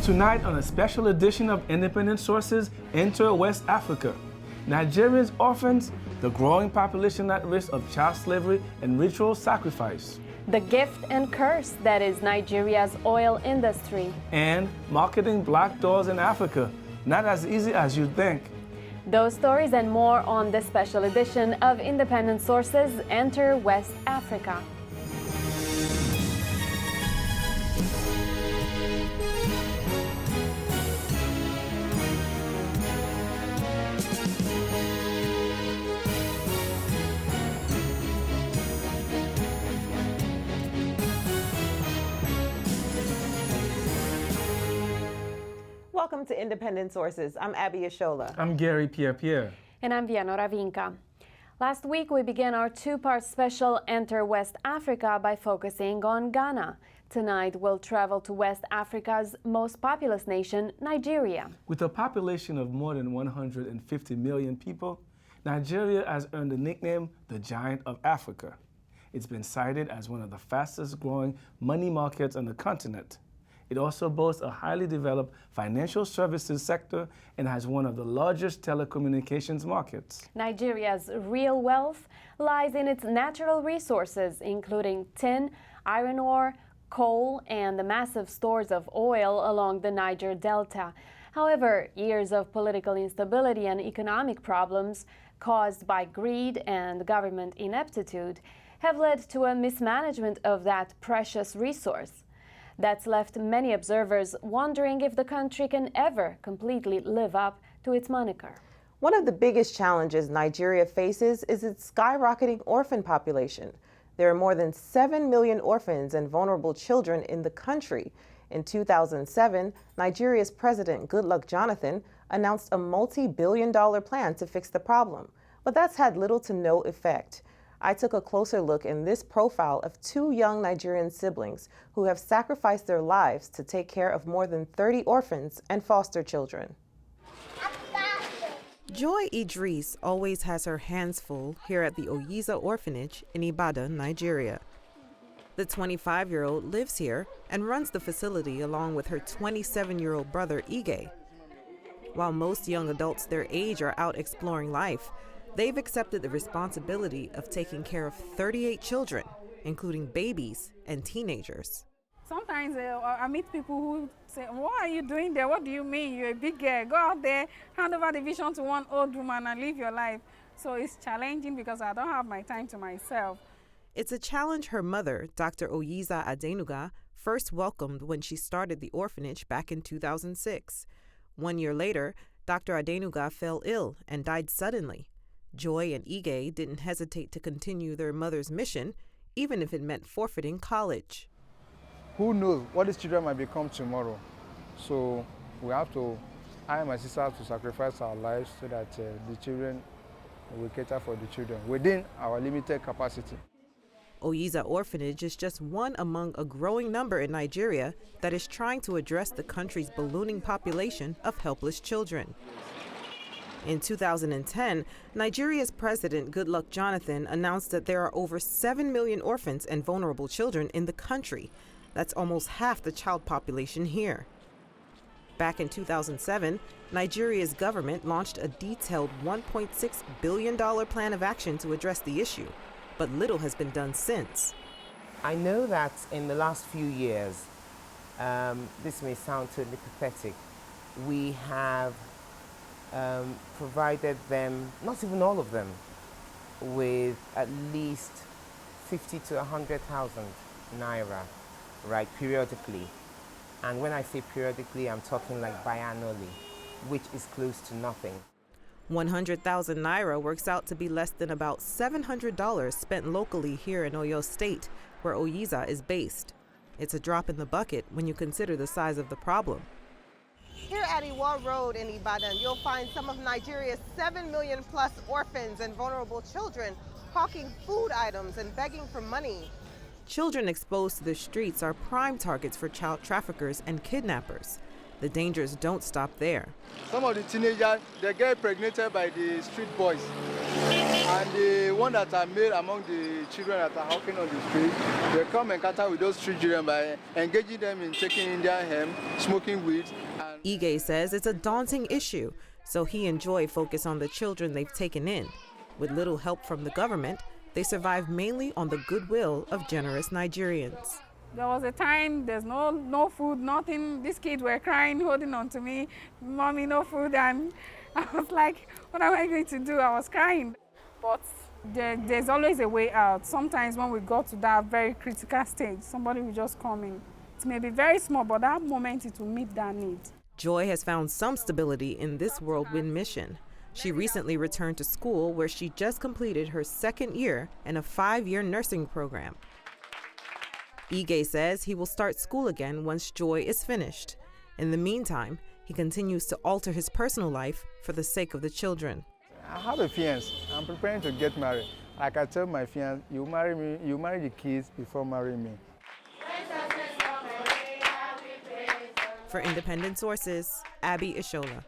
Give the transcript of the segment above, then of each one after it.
Tonight on a special edition of Independent Sources, Enter West Africa. Nigeria's orphans, the growing population at risk of child slavery and ritual sacrifice. The gift and curse that is Nigeria's oil industry. And marketing black doors in Africa, not as easy as you think. Those stories and more on this special edition of Independent Sources, Enter West Africa. Welcome to Independent Sources. I'm Abby Ashola. I'm Gary Pierre-Pierre. And I'm Viano Ravinka. Last week, we began our two-part special Enter West Africa by focusing on Ghana. Tonight, we'll travel to West Africa's most populous nation, Nigeria. With a population of more than 150 million people, Nigeria has earned the nickname the Giant of Africa. It's been cited as one of the fastest growing money markets on the continent. It also boasts a highly developed financial services sector and has one of the largest telecommunications markets. Nigeria's real wealth lies in its natural resources, including tin, iron ore, coal, and the massive stores of oil along the Niger Delta. However, years of political instability and economic problems caused by greed and government ineptitude have led to a mismanagement of that precious resource. That's left many observers wondering if the country can ever completely live up to its moniker. One of the biggest challenges Nigeria faces is its skyrocketing orphan population. There are more than 7 million orphans and vulnerable children in the country. In 2007, Nigeria's President Goodluck Jonathan announced a multi-billion-dollar plan to fix the problem, but that's had little to no effect. I took a closer look in this profile of two young Nigerian siblings who have sacrificed their lives to take care of more than 30 orphans and foster children. Joy Idris always has her hands full here at the Oyiza Orphanage in Ibadan, Nigeria. The 25-year-old lives here and runs the facility along with her 27-year-old brother Ige. While most young adults their age are out exploring life, they've accepted the responsibility of taking care of 38 children, including babies and teenagers. Sometimes I meet people who say, "What are you doing there? What do you mean? You're a big girl. Go out there, hand over the vision to one old woman and live your life." So it's challenging because I don't have my time to myself. It's a challenge her mother, Dr. Oyiza Adenuga, first welcomed when she started the orphanage back in 2006. 1 year later, Dr. Adenuga fell ill and died suddenly. Joy and Ige didn't hesitate to continue their mother's mission, even if it meant forfeiting college. Who knows what these children might become tomorrow? So I and my sister have to sacrifice our lives so that the children will cater for the children within our limited capacity. Oyiza Orphanage is just one among a growing number in Nigeria that is trying to address the country's ballooning population of helpless children. In 2010, Nigeria's President Goodluck Jonathan announced that there are over 7 million orphans and vulnerable children in the country. That's almost half the child population here. Back in 2007, Nigeria's government launched a detailed $1.6 billion plan of action to address the issue, but little has been done since. I know that in the last few years, this may sound totally pathetic, we have provided them, not even all of them, with at least 50 to 100,000 naira, right, periodically. And when I say periodically, I'm talking like biannually, which is close to nothing. 100,000 naira works out to be less than about $700 spent locally here in Oyo State, where Oyiza is based. It's a drop in the bucket when you consider the size of the problem. Here at Iwa Road in Ibadan, you'll find some of Nigeria's 7 million plus orphans and vulnerable children hawking food items and begging for money. Children exposed to the streets are prime targets for child traffickers and kidnappers. The dangers don't stop there. Some of the teenagers, they get impregnated by the street boys. And the one that are made among the children that are hawking on the street, they come in contact with those street children by engaging them in taking Indian hemp, smoking weed. Ige says it's a daunting issue, so he and Joy focus on the children they've taken in. With little help from the government, they survive mainly on the goodwill of generous Nigerians. There was a time there's no food, nothing. These kids were crying, holding on to me, "Mommy, no food," and I was like, what am I going to do? I was crying. But there's always a way out. Sometimes when we got to that very critical stage, somebody will just come in. It may be very small, but that moment it will meet that need. Joy has found some stability in this whirlwind mission. She recently returned to school where she just completed her second year in a 5-year nursing program. Ige says he will start school again once Joy is finished. In the meantime, he continues to alter his personal life for the sake of the children. I have a fiancé. I'm preparing to get married. Like I tell my fiancé, you marry me, you marry the kids before marrying me. For Independent Sources, Abby Ishola.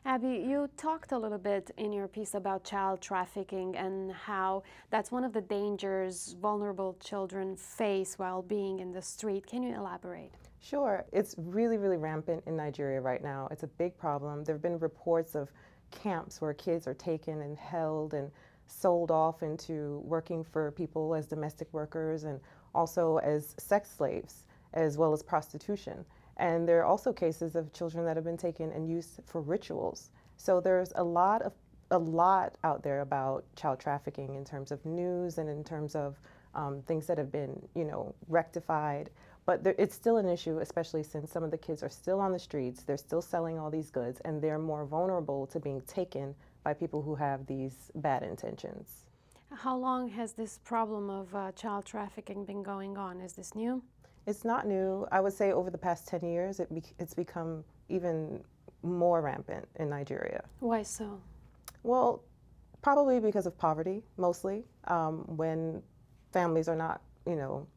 Abby, you talked a little bit in your piece about child trafficking and how that's one of the dangers vulnerable children face while being in the street. Can you elaborate? Sure. It's really, really rampant in Nigeria right now. It's a big problem. There have been reports of camps where kids are taken and held and sold off into working for people as domestic workers and also as sex slaves, as well as prostitution. And there are also cases of children that have been taken and used for rituals. So there's a lot out there about child trafficking in terms of news and in terms of things that have been, rectified. But it's still an issue, especially since some of the kids are still on the streets. They're still selling all these goods, and they're more vulnerable to being taken by people who have these bad intentions. How long has this problem of child trafficking been going on? Is this new? It's not new. I would say over the past 10 years, it's become even more rampant in Nigeria. Why so? Well, probably because of poverty, mostly. When families are not,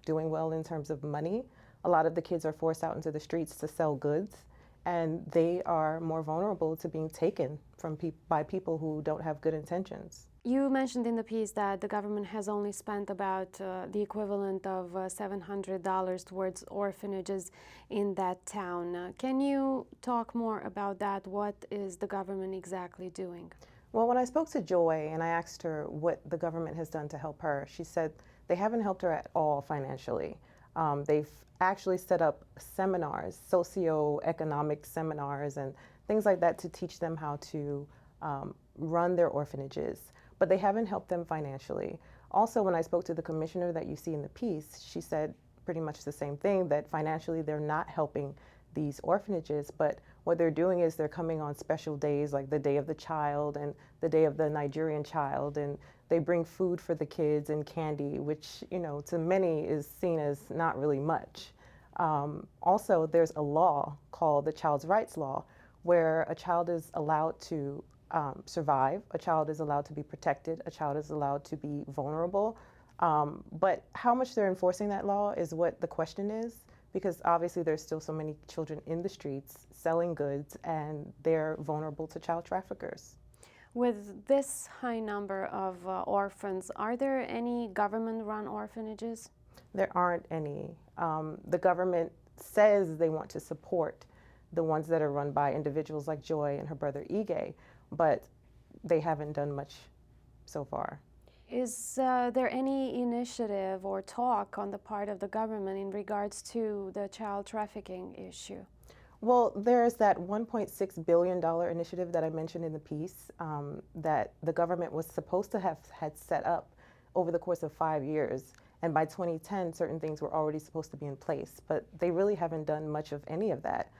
doing well in terms of money, a lot of the kids are forced out into the streets to sell goods, and they are more vulnerable to being taken from by people who don't have good intentions. You mentioned in the piece that the government has only spent about the equivalent of $700 towards orphanages in that town. Can you talk more about that? What is the government exactly doing? Well, when I spoke to Joy and I asked her what the government has done to help her, she said they haven't helped her at all financially. They've actually set up seminars, socio-economic seminars and things like that to teach them how to run their orphanages. But they haven't helped them financially. Also, when I spoke to the commissioner that you see in the piece, she said pretty much the same thing, that financially they're not helping these orphanages, but what they're doing is they're coming on special days like the Day of the Child and the Day of the Nigerian Child, and they bring food for the kids and candy, which, to many is seen as not really much. Also, there's a law called the Child's Rights Law, where a child is allowed to survive, a child is allowed to be protected, a child is allowed to be vulnerable. But how much they're enforcing that law is what the question is, because obviously there's still so many children in the streets selling goods and they're vulnerable to child traffickers. With this high number of orphans, are there any government-run orphanages? There aren't any. The government says they want to support the ones that are run by individuals like Joy and her brother Ige, but they haven't done much so far. Is there any initiative or talk on the part of the government in regards to the child trafficking issue? Well, there's that $1.6 billion initiative that I mentioned in the piece that the government was supposed to have had set up over the course of 5 years. And by 2010, certain things were already supposed to be in place, but they really haven't done much of any of that.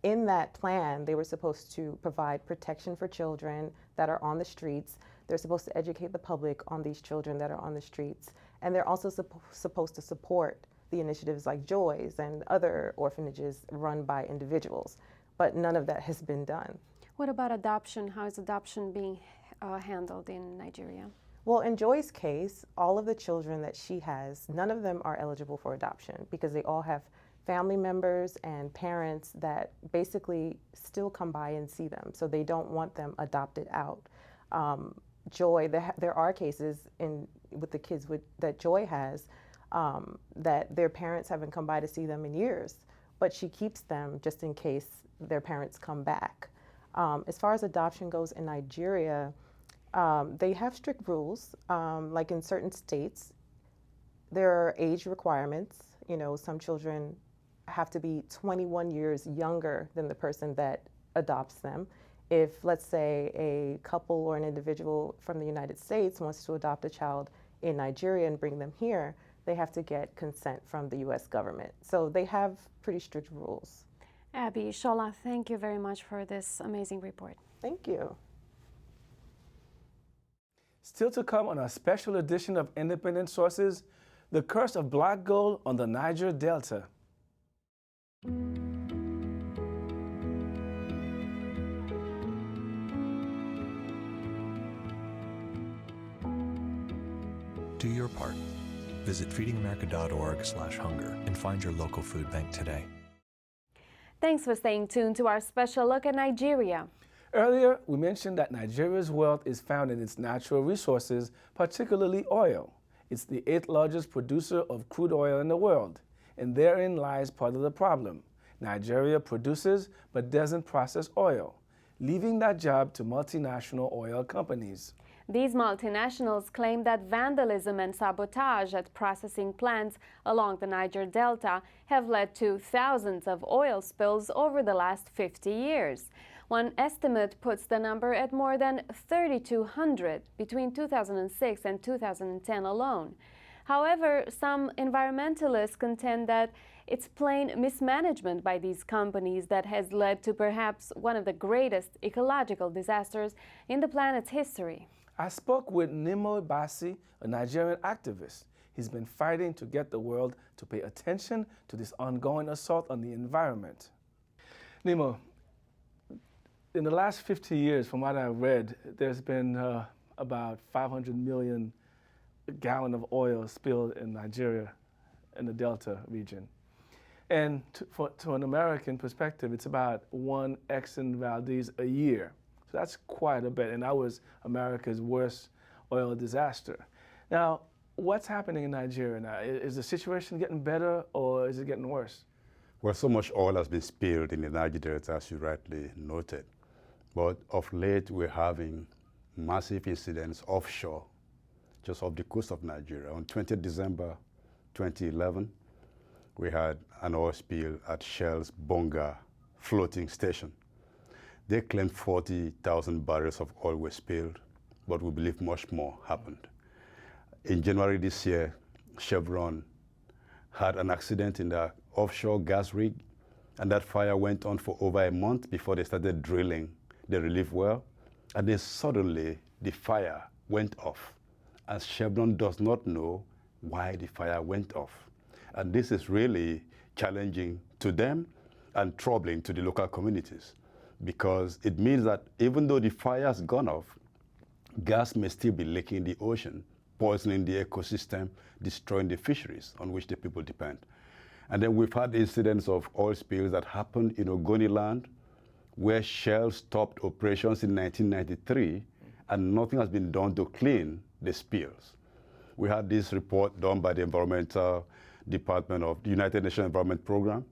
In that plan, they were supposed to provide protection for children that are on the streets. They're supposed to educate the public on these children that are on the streets. And they're also supposed to support the initiatives like Joy's and other orphanages run by individuals. But none of that has been done. What about adoption? How is adoption being handled in Nigeria? Well, in Joy's case, all of the children that she has, none of them are eligible for adoption because they all have family members and parents that basically still come by and see them, so they don't want them adopted out. Joy, there are cases with the kids that Joy has that their parents haven't come by to see them in years, but she keeps them just in case their parents come back. As far as adoption goes in Nigeria, they have strict rules. Like in certain states, there are age requirements. You know, some children have to be 21 years younger than the person that adopts them. If, let's say, a couple or an individual from the United States wants to adopt a child in Nigeria and bring them here, they have to get consent from the US government. So they have pretty strict rules. Abby, Shola, thank you very much for this amazing report. Thank you. Still to come on a special edition of Independent Sources, the curse of black gold on the Niger Delta. Do your part. Visit feedingamerica.org/hunger and find your local food bank today. Thanks for staying tuned to our special look at Nigeria. Earlier, we mentioned that Nigeria's wealth is found in its natural resources, particularly oil. It's the 8th largest producer of crude oil in the world, and therein lies part of the problem. Nigeria produces but doesn't process oil, leaving that job to multinational oil companies. These multinationals claim that vandalism and sabotage at processing plants along the Niger Delta have led to thousands of oil spills over the last 50 years. One estimate puts the number at more than 3,200 between 2006 and 2010 alone. However, some environmentalists contend that it's plain mismanagement by these companies that has led to perhaps one of the greatest ecological disasters in the planet's history. I spoke with Nimo Basi, a Nigerian activist. He's been fighting to get the world to pay attention to this ongoing assault on the environment. Nimo, in the last 50 years, from what I've read, there's been about 500 million gallons of oil spilled in Nigeria, in the Delta region. And to an American perspective, it's about 1 Exxon Valdez a year. So that's quite a bit, and that was America's worst oil disaster. Now, what's happening in Nigeria now? Is the situation getting better or is it getting worse? Well, so much oil has been spilled in the Niger Delta, as you rightly noted. But of late, we're having massive incidents offshore, just off the coast of Nigeria. On 20th December 2011, we had an oil spill at Shell's Bonga floating station. They claimed 40,000 barrels of oil were spilled, but we believe much more happened. In January this year, Chevron had an accident in the offshore gas rig, and that fire went on for over a month before they started drilling the relief well, and then suddenly the fire went off, and Chevron does not know why the fire went off. And this is really challenging to them and troubling to the local communities, because it means that even though the fire has gone off, gas may still be leaking in the ocean, poisoning the ecosystem, destroying the fisheries on which the people depend. And then we've had incidents of oil spills that happened in Ogoniland, where Shell stopped operations in 1993, and nothing has been done to clean the spills. We had this report done by the Environmental Department of the United Nations Environment Program.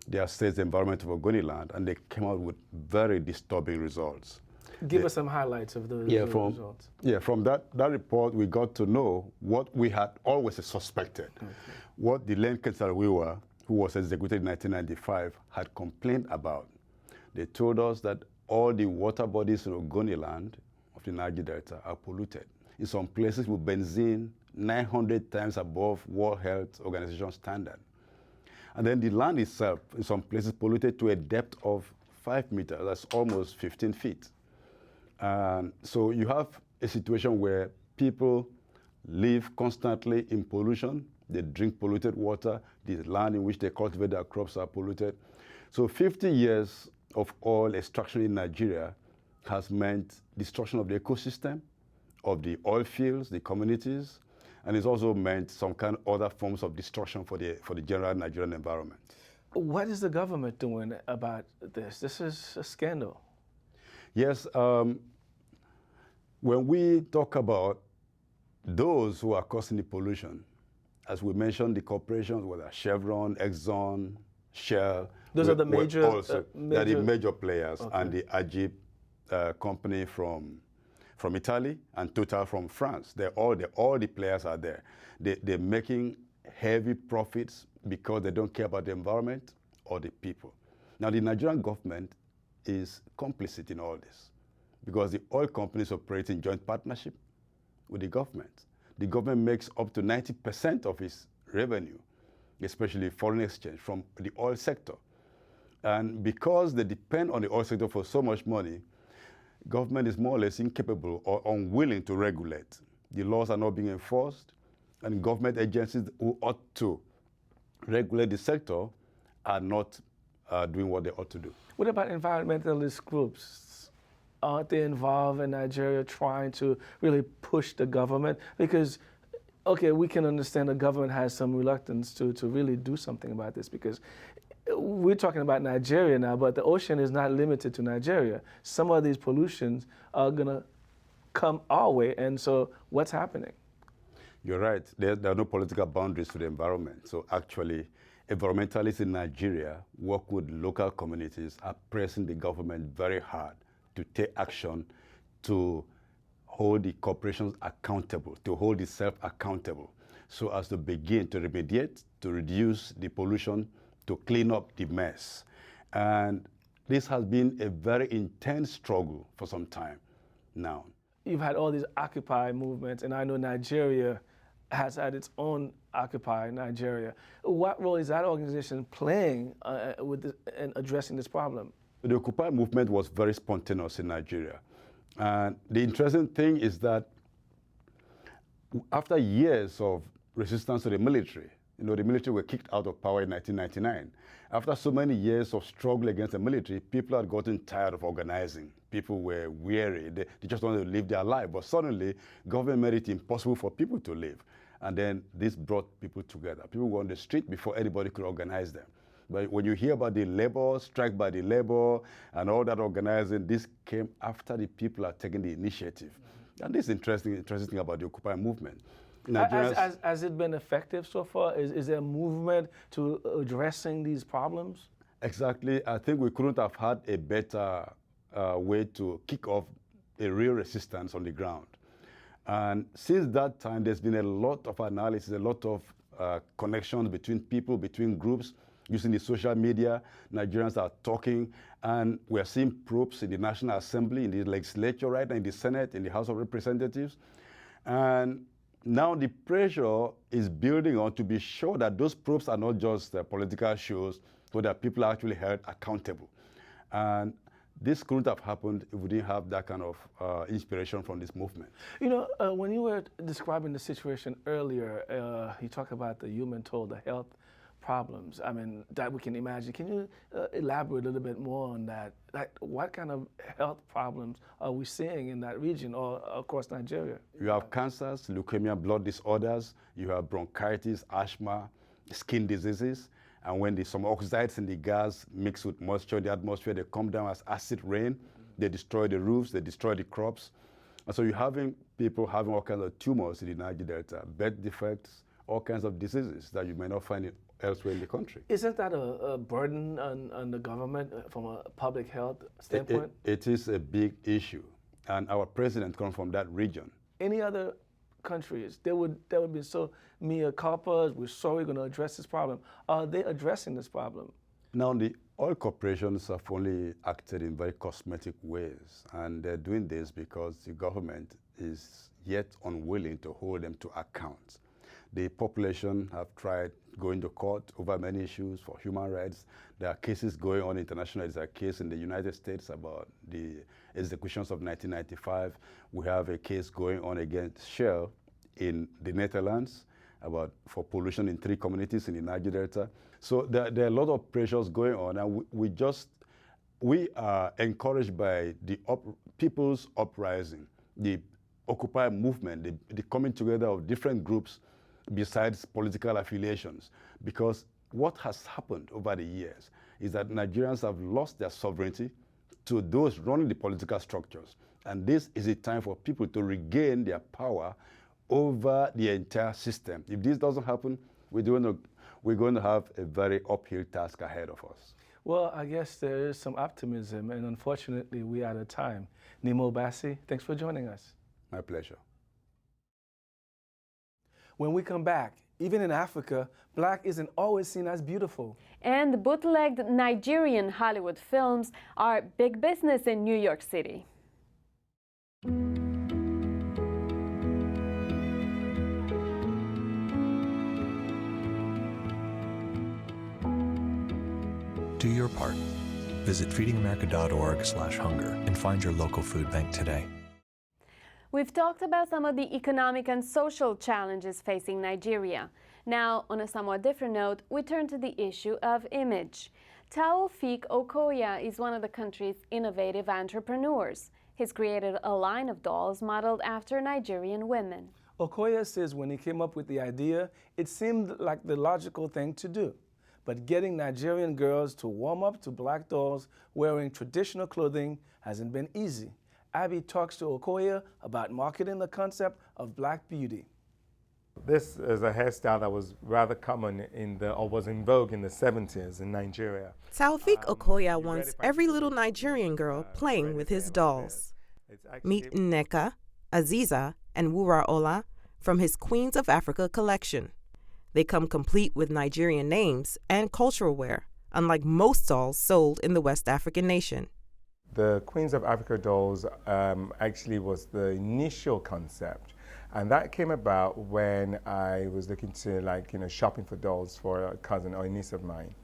They assessed the environment of Ogoniland, and they came out with very disturbing results. Give us some highlights of those results. Yeah, from that report, we got to know what we had always suspected. Okay. What the Len Kensal-Wiwa, who was executed in 1995, had complained about. They told us that all the water bodies in Ogoniland of the Niger Delta are polluted. In some places with benzene 900 times above World Health Organization standard. And then the land itself, in some places, polluted to a depth of 5 meters. That's almost 15 feet. So you have a situation where people live constantly in pollution. They drink polluted water. The land in which they cultivate their crops are polluted. So 50 years of oil extraction in Nigeria has meant destruction of the ecosystem, of the oil fields, the communities, and it's also meant some kind of other forms of destruction for the general Nigerian environment. What is the government doing about this? This is a scandal. Yes, when we talk about those who are causing the pollution, as we mentioned, the corporations, whether Chevron, Exxon, Shell, those are the major, they're the major players, okay. and the Ajib company from Italy and Total from France. All the players are there. They're making heavy profits because they don't care about the environment or the people. Now, the Nigerian government is complicit in all this because the oil companies operate in joint partnership with the government. The government makes up to 90% of its revenue, especially foreign exchange, from the oil sector. And because they depend on the oil sector for so much money, government is more or less incapable or unwilling to regulate. The laws are not being enforced, and government agencies who ought to regulate the sector are not doing what they ought to do. What about environmentalist groups? Aren't they involved in Nigeria trying to really push the government? Because, okay, we can understand the government has some reluctance to really do something about this because we're talking about Nigeria now, but the ocean is not limited to Nigeria. Some of these pollutions are going to come our way, and so what's happening? You're right. There are no political boundaries to the environment. So actually, environmentalists in Nigeria work with local communities, are pressing the government very hard to take action to hold the corporations accountable, to hold itself accountable, so as to begin to remediate, to reduce the pollution, to clean up the mess. And this has been a very intense struggle for some time now. You've had all these Occupy movements, and I know Nigeria has had its own Occupy Nigeria. What role is that organization playing in addressing this problem? The Occupy movement was very spontaneous in Nigeria. And the interesting thing is that after years of resistance to the military, the military were kicked out of power in 1999. After so many years of struggle against the military, people had gotten tired of organizing. People were weary. They just wanted to live their life. But suddenly, government made it impossible for people to live. And then this brought people together. People were on the street before anybody could organize them. But when you hear about the labor, strike by the labor, and all that organizing, this came after the people are taking the initiative. And this is interesting thing about the Occupy movement. Has it been effective so far? Is there a movement to addressing these problems? Exactly. I think we couldn't have had a better way to kick off a real resistance on the ground. And since that time, there's been a lot of analysis, a lot of connections between people, between groups, using the social media. Nigerians are talking, and we're seeing probes in the National Assembly, in the legislature right now, in the Senate, in the House of Representatives. And now the pressure is building on to be sure that those probes are not just political shows, but that people are actually held accountable. And this couldn't have happened if we didn't have that kind of inspiration from this movement. When you were describing the situation earlier, you talked about the human toll, the health problems, that we can imagine. Can you elaborate a little bit more on that? Like, what kind of health problems are we seeing in that region or across Nigeria? You have cancers, leukemia, blood disorders, you have bronchitis, asthma, skin diseases, and when some oxides in the gas mix with moisture in the atmosphere, they come down as acid rain, they destroy the roofs, they destroy the crops. And so you're having people having all kinds of tumors in the Niger Delta, birth defects, all kinds of diseases that you may not find elsewhere in the country. Isn't that a burden on the government from a public health standpoint? It is a big issue, and our president comes from that region. Any other countries, there would be so mea culpa, we're sorry, going to address this problem. Are they addressing this problem? Now, the oil corporations have only acted in very cosmetic ways, and they're doing this because the government is yet unwilling to hold them to account. The population have tried going to court over many issues for human rights. There are cases going on internationally. There's a case in the United States about the executions of 1995. We have a case going on against Shell in the Netherlands for pollution in 3 communities in the Niger Delta. So there are a lot of pressures going on, and we are encouraged by the people's uprising, the Occupy movement, the coming together of different groups besides political affiliations, because what has happened over the years is that Nigerians have lost their sovereignty to those running the political structures. And this is a time for people to regain their power over the entire system. If this doesn't happen, we're going to have a very uphill task ahead of us. Well, I guess there is some optimism, and unfortunately, we're out of time. Nemo Bassi, thanks for joining us. My pleasure. When we come back, even in Africa, black isn't always seen as beautiful. And bootlegged Nigerian Hollywood films are big business in New York City. Do your part. Visit feedingamerica.org/hunger and find your local food bank today. We've talked about some of the economic and social challenges facing Nigeria. Now, on a somewhat different note, we turn to the issue of image. Taofiq Okoya is one of the country's innovative entrepreneurs. He's created a line of dolls modeled after Nigerian women. Okoya says when he came up with the idea, it seemed like the logical thing to do. But getting Nigerian girls to warm up to black dolls wearing traditional clothing hasn't been easy. Abby talks to Okoya about marketing the concept of black beauty. This is a hairstyle that was rather common or was in vogue in the 70s in Nigeria. Taofiq Okoya wants every little Nigerian girl playing with his dolls. Meet Nneka, Aziza, and Wura Ola from his Queens of Africa collection. They come complete with Nigerian names and cultural wear, unlike most dolls sold in the West African nation. The Queens of Africa dolls actually was the initial concept. And that came about when I was looking to shopping for dolls for a cousin or a niece of mine.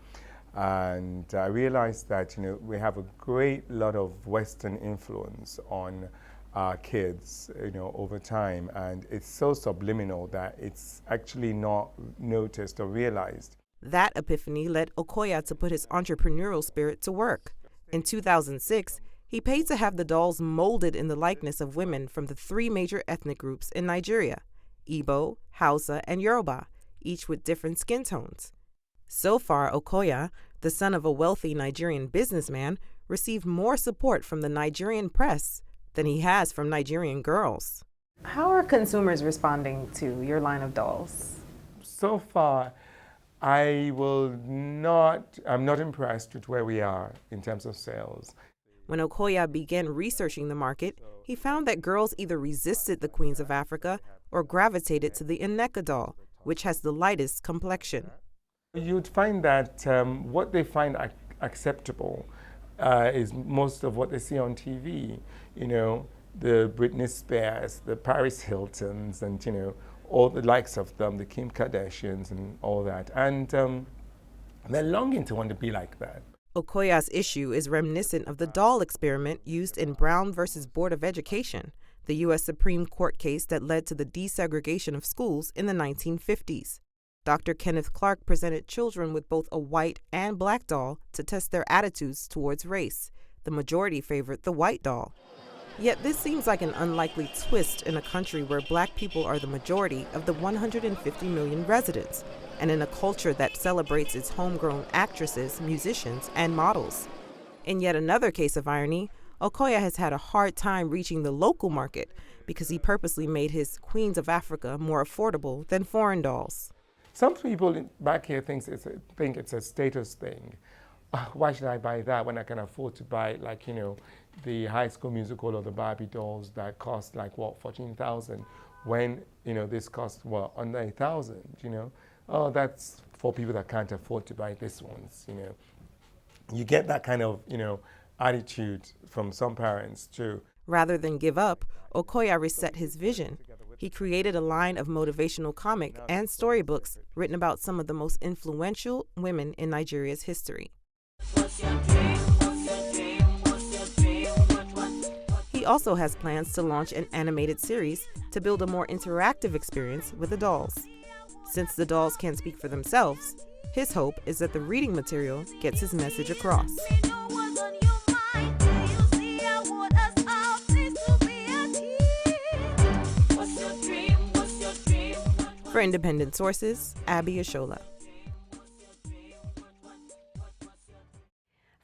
And I realized that, we have a great lot of Western influence on our kids, over time, and it's so subliminal that it's actually not noticed or realized. That epiphany led Okoya to put his entrepreneurial spirit to work. In 2006, he paid to have the dolls molded in the likeness of women from the 3 major ethnic groups in Nigeria: Igbo, Hausa, and Yoruba, each with different skin tones. So far, Okoya, the son of a wealthy Nigerian businessman, received more support from the Nigerian press than he has from Nigerian girls. How are consumers responding to your line of dolls? So far, I'm not impressed with where we are in terms of sales. When Okoya began researching the market, he found that girls either resisted the Queens of Africa or gravitated to the Nneka doll, which has the lightest complexion. You'd find that what they find acceptable is most of what they see on TV. The Britney Spears, the Paris Hiltons, and all the likes of them, the Kim Kardashians and all that. And they're longing to want to be like that. Okoya's issue is reminiscent of the doll experiment used in Brown versus Board of Education, the U.S. Supreme Court case that led to the desegregation of schools in the 1950s. Dr. Kenneth Clark presented children with both a white and black doll to test their attitudes towards race. The majority favored the white doll. Yet this seems like an unlikely twist in a country where black people are the majority of the 150 million residents, and in a culture that celebrates its homegrown actresses, musicians, and models. In yet another case of irony, Okoya has had a hard time reaching the local market because he purposely made his Queens of Africa more affordable than foreign dolls. Some people back here think it's a status thing. Why should I buy that when I can afford to buy, the High School Musical or the Barbie dolls that cost $14,000 when this costs under $1,000? Oh, that's for people that can't afford to buy these ones. You get that kind of attitude from some parents too. Rather than give up, Okoya reset his vision. He created a line of motivational comic and storybooks written about some of the most influential women in Nigeria's history. He also has plans to launch an animated series to build a more interactive experience with the dolls. Since the dolls can't speak for themselves, his hope is that the reading material gets his message across. For Independent Sources, Abby Ashola.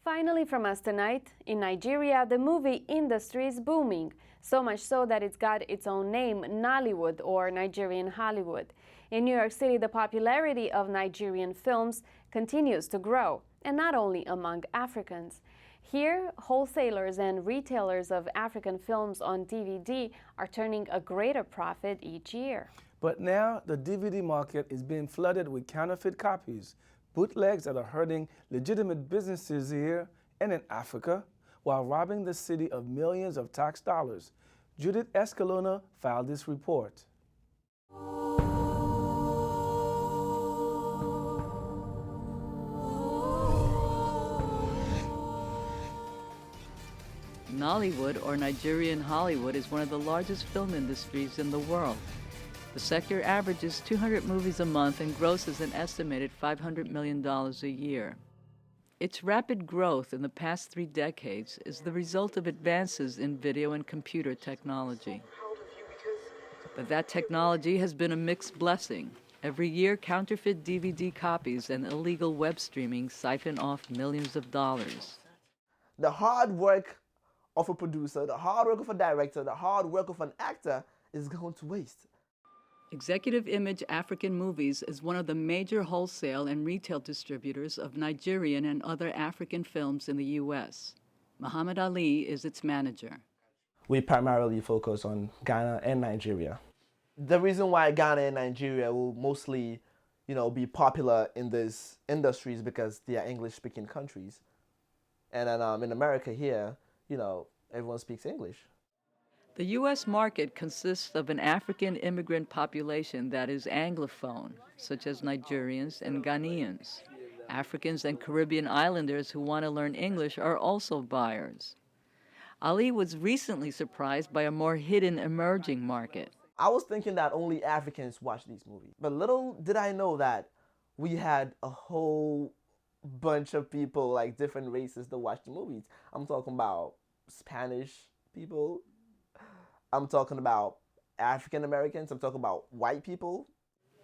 Finally from us tonight, in Nigeria, the movie industry is booming, so much so that it's got its own name, Nollywood, or Nigerian Hollywood. In New York City, the popularity of Nigerian films continues to grow, and not only among Africans. Here, wholesalers and retailers of African films on DVD are turning a greater profit each year. But now, the DVD market is being flooded with counterfeit copies, bootlegs that are hurting legitimate businesses here and in Africa, while robbing the city of millions of tax dollars. Judith Escalona filed this report. Nollywood, or Nigerian Hollywood, is one of the largest film industries in the world. The sector averages 200 movies a month and grosses an estimated $500 million a year. Its rapid growth in the past 3 decades is the result of advances in video and computer technology. But that technology has been a mixed blessing. Every year, counterfeit DVD copies and illegal web streaming siphon off millions of dollars. The hard work of a producer, the hard work of a director, the hard work of an actor is going to waste. Executive Image African Movies is one of the major wholesale and retail distributors of Nigerian and other African films in the U.S. Muhammad Ali is its manager. We primarily focus on Ghana and Nigeria. The reason why Ghana and Nigeria will mostly, be popular in this industry is because they are English-speaking countries. And then in America here, everyone speaks English. The U.S. market consists of an African immigrant population that is Anglophone, such as Nigerians and Ghanaians. Africans and Caribbean islanders who want to learn English are also buyers. Ali was recently surprised by a more hidden emerging market. I was thinking that only Africans watch these movies, but little did I know that we had a whole bunch of people, like different races, that watch the movies. I'm talking about Spanish people. I'm talking about African Americans. I'm talking about white people.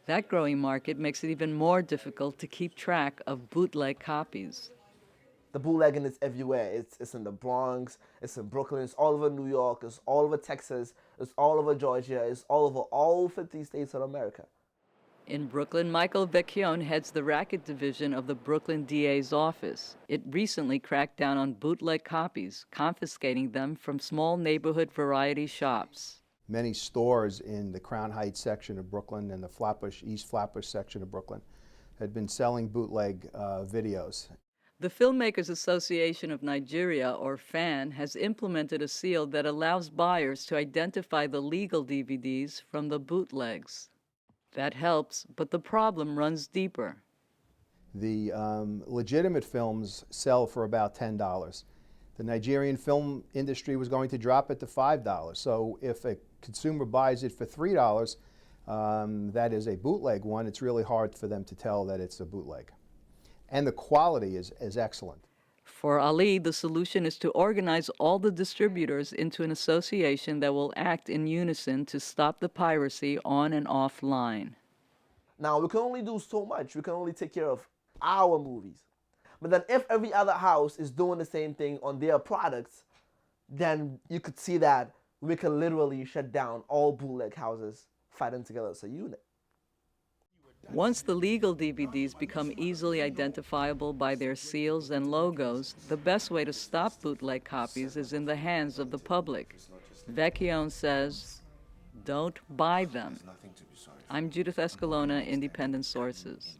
That growing market makes it even more difficult to keep track of bootleg copies. The bootlegging is everywhere. It's in the Bronx, it's in Brooklyn, it's all over New York, it's all over Texas, it's all over Georgia, it's all over all 50 states of America. In Brooklyn, Michael Vecchione heads the racket division of the Brooklyn DA's office. It recently cracked down on bootleg copies, confiscating them from small neighborhood variety shops. Many stores in the Crown Heights section of Brooklyn and the East Flatbush section of Brooklyn had been selling bootleg videos. The Filmmakers Association of Nigeria, or FAN, has implemented a seal that allows buyers to identify the legal DVDs from the bootlegs. That helps, but the problem runs deeper. The legitimate films sell for about $10. The Nigerian film industry was going to drop it to $5. So if a consumer buys it for $3, that is a bootleg one, it's really hard for them to tell that it's a bootleg. And the quality is excellent. For Ali, the solution is to organize all the distributors into an association that will act in unison to stop the piracy on and offline. Now, we can only do so much. We can only take care of our movies. But then if every other house is doing the same thing on their products, then you could see that we can literally shut down all bootleg houses fighting together as a unit. Once the legal DVDs become easily identifiable by their seals and logos, the best way to stop bootleg copies is in the hands of the public. Vecchione says, don't buy them. I'm Judith Escalona, Independent Sources.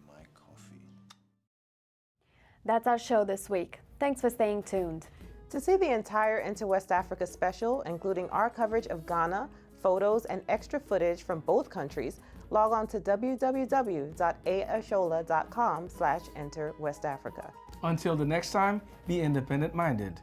That's our show this week. Thanks for staying tuned. To see the entire Into West Africa special, including our coverage of Ghana, photos, and extra footage from both countries, log on to www.aashola.com/Enter West Africa. Until the next time, be independent-minded.